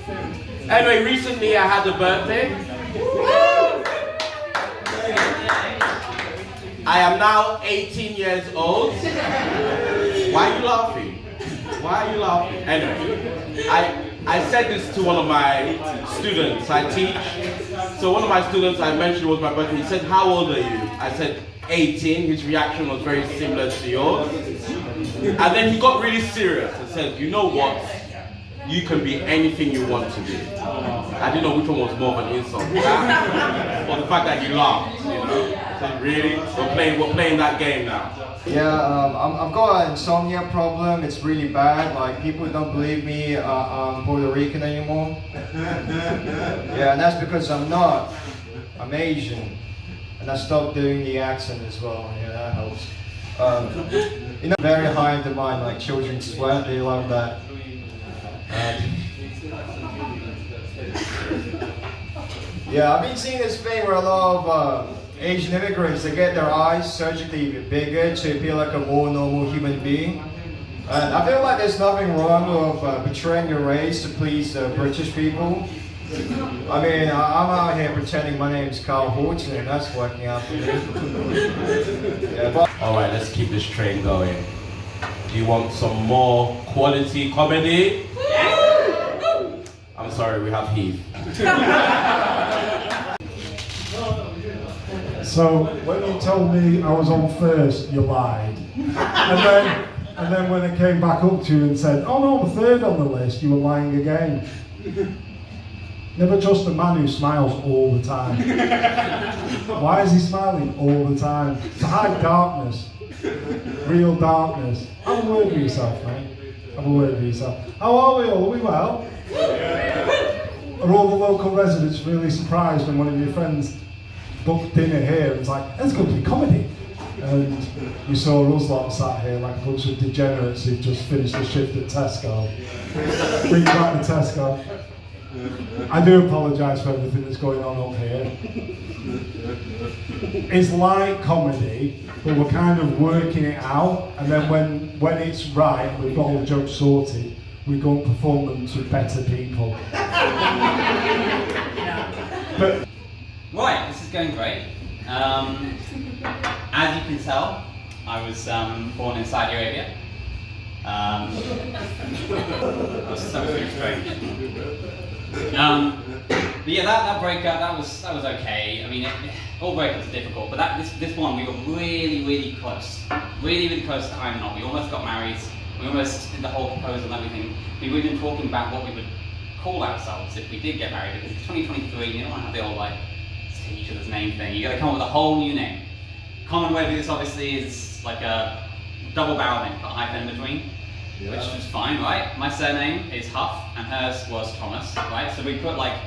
Anyway, recently I had a birthday. I am now 18 years old. Why are you laughing? Why are you laughing? Anyway, I said this to one of my students. I teach. So one of my students, I mentioned it was my birthday. He said, "How old are you?" I said, 18. His reaction was very similar to yours. And then he got really serious and said, "You know what? You can be anything you want to be." I didn't know which one was more of an insult. That, or the fact that you laughed, you know. I said, "Really? We're playing that game now." Yeah, I've got an insomnia problem. It's really bad. Like, people don't believe me I'm Puerto Rican anymore. Yeah, and that's because I'm not. I'm Asian. And I stopped doing the accent as well. Yeah, that helps. You know, very high in demand, like children sweat. They love that. Yeah, I've been seeing this thing where a lot of Asian immigrants, they get their eyes surgically bigger to appear like a more normal human being. And I feel like there's nothing wrong with betraying your race to please British people. I mean, I'm out here pretending my name's Carl Horton and that's working out for me. Yeah, Alright, let's keep this train going. Do you want some more quality comedy? Yes! I'm sorry, we have Heath. So when you told me I was on first, you lied. And then when I came back up to you and said, "Oh no, I'm third on the list," you were lying again. Never trust a man who smiles all the time. Why is he smiling all the time? To hide darkness. Real darkness. Have a word with yourself, mate. Have a word with yourself. How are we all? Are we well? Are all the local residents really surprised when one of your friends booked dinner here and was like, "Let's go to the comedy"? And you saw us lot sat here like a bunch of degenerates who've just finished a shift at Tesco. Bring back the Tesco. I do apologise for everything that's going on up here. It's light comedy, but we're kind of working it out, and then when it's right, we've got all the jokes sorted, we go and perform them to better people. But right, this is going great. As you can tell, I was born in Saudi Arabia. That's so strange. But yeah, that breakup, that was okay. I mean, all breakups are difficult, but this one we were really close, really close to tying knot. We almost got married. We almost did the whole proposal and everything. We were even talking about what we would call ourselves if we did get married, because it's 2023. You don't want to have the old like say each other's name thing. You got to come up with a whole new name. Common way to do this obviously is like a double barrel name, put a hyphen in between. Yeah. Which was fine, right? My surname is Huff, and hers was Thomas, right? So we put like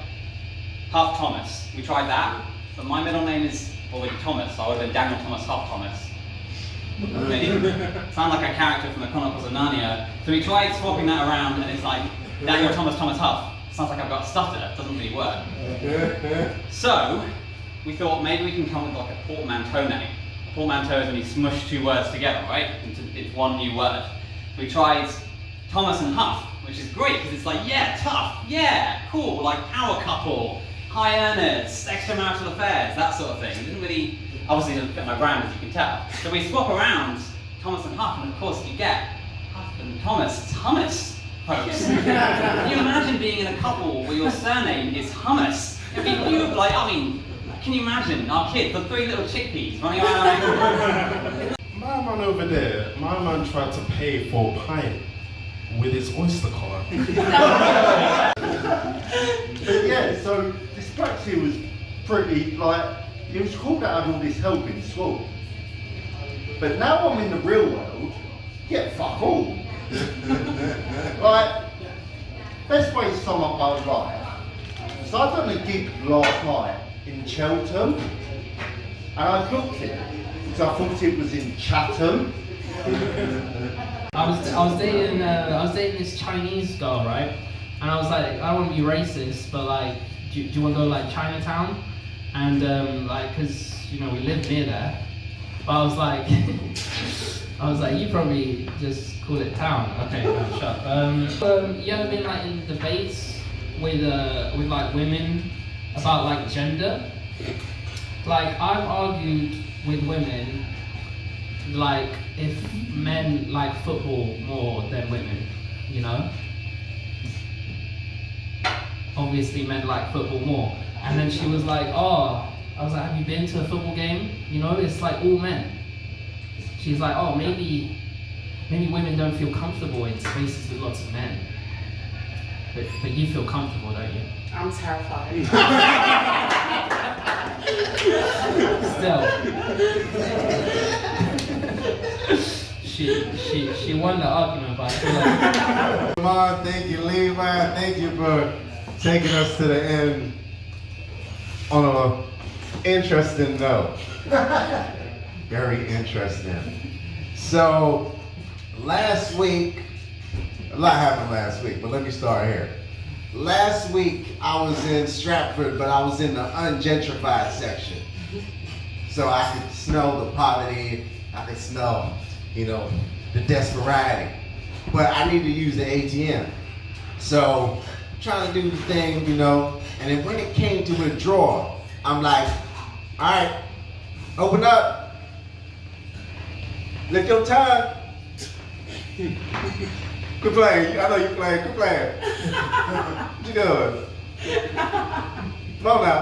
Huff Thomas. We tried that, but my middle name is already Thomas, so I would have been Daniel Thomas Huff Thomas. Sound like a character from the Chronicles of Narnia. So we tried swapping that around, and it's like Daniel Thomas Huff. Sounds like I've got a stutter. It doesn't really work. So we thought maybe we can come with like a portmanteau name. A portmanteau is when you smush two words together, right? Into one new word. We tried Thomas and Huff, which is great because it's like, yeah, tough, yeah, cool, like power couple, high earners, extramarital affairs, that sort of thing. It didn't really, obviously doesn't fit my brand, as you can tell. So we swap around Thomas and Huff, and of course you get Huff and Thomas. It's hummus, folks. Can you imagine being in a couple where your surname is hummus? It'd be beautiful, like, I mean, can you imagine our kid, the three little chickpeas running around? My man over there, my man tried to pay for a pint with his Oyster card. But yeah, so dyspraxia was pretty, like, it was cool that I had all this help in school. But now I'm in the real world, yeah, fuck all. Like, best way to sum up my life. So I done a gig last night in Cheltenham, and I booked it. I thought it was in Chatham. I was dating this Chinese girl, right? And I was like, I don't want to be racist, but like, do you want to go like Chinatown? And like, cause you know we live near there. But I was like, you probably just call it town. Okay, no, shut up. You ever been like in debates with like women about like gender. Like I've argued with women like if men like football more than women, you know? Obviously men like football more. And then she was like, oh, I was like, have you been to a football game? You know, it's like all men. She's like, oh, maybe women don't feel comfortable in spaces with lots of men. But you feel comfortable, don't you? I'm terrified. Still. She won the argument, but I feel like... Come on, thank you, Levi. Thank you for taking us to the end on an interesting note. Very interesting. So, last week, a lot happened last week, but let me start here. Last week, I was in Stratford, but I was in the ungentrified section. So I could smell the poverty, I could smell, you know, the desperate. But I need to use the ATM. So, trying to do the thing, you know, and then when it came to withdraw, I'm like, all right, open up. Lick your tongue. Quit playing. I know you playing. Quit playing. What you doing? Come on now.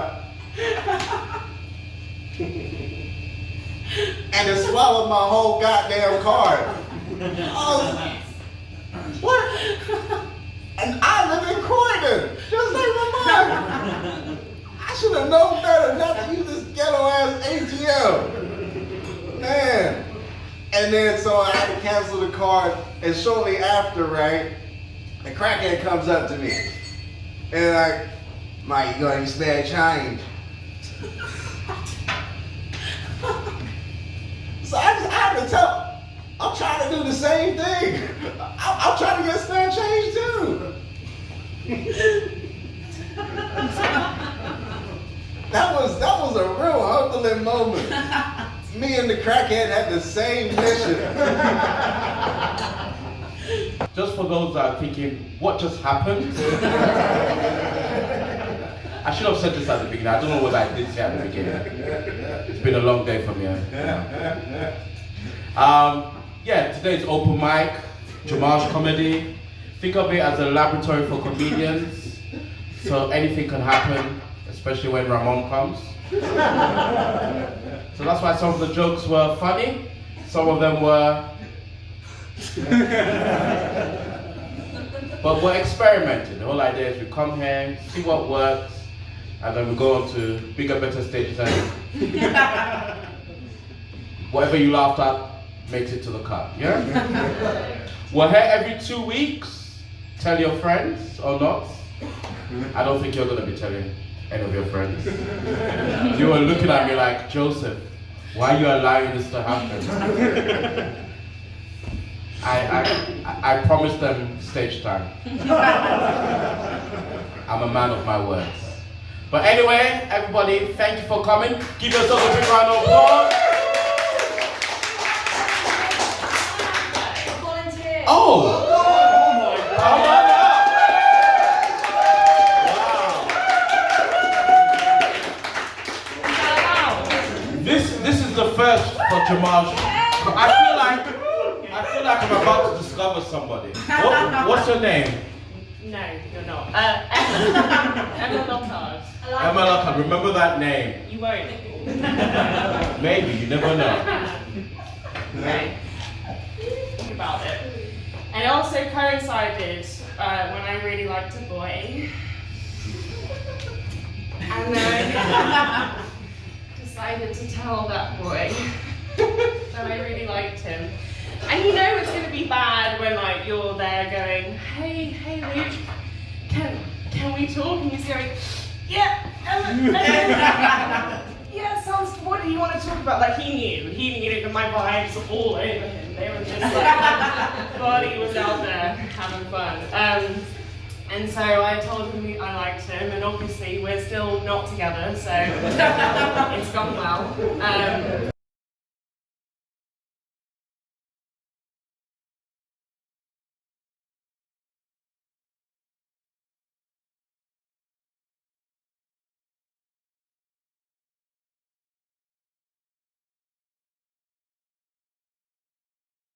And it swallowed my whole goddamn card. Oh, what? And I live in Croydon, just like my mom. I should have known better not to use this ghetto ass ATM. Man. And then so I had to cancel the card, and shortly after, right, the crackhead comes up to me. And like, Mike, you got any spare change? So I had to tell, I'm trying to do the same thing. I'm trying to get spare change too. That was a real humbling moment. Me and the crackhead had the same mission. Just for those that are thinking, what just happened? I should have said this at the beginning. I don't know what I did say at the beginning. It's been a long day for me. Yeah, today's open mic, JOMAJ comedy. Think of it as a laboratory for comedians. So anything can happen, especially when Ramon comes. So that's why some of the jokes were funny, some of them were... But we're experimenting. The whole idea is we come here, see what works, and then we go on to bigger, better stages. And whatever you laughed at makes it to the cut, yeah? We're here every 2 weeks. Tell your friends or not. I don't think you're going to be telling any of your friends. You were looking at me like, Joseph, why are you allowing this to happen? I promised them stage time. I'm a man of my words. But anyway, everybody, thank you for coming. Give yourself a big round of applause. Volunteer. Oh! Come on up! Wow! This is the first for JOMAJ. I feel like I'm about to discover somebody. What's your name? No, you're not. Emma Lockhart. Emma Lockhart. Remember that name. You won't. Maybe, you never know. Okay. Think about it. And it also coincided when I really liked a boy. And then I decided to tell that boy that I really liked him. And you know it's gonna be bad when like you're there going, hey Luke, can we talk? And he's going, yeah, yeah, sounds good. What do you want to talk about? Like he knew that my vibes were all over him. They were just like, body was out there having fun. And so I told him I liked him, and obviously we're still not together, so it's gone well.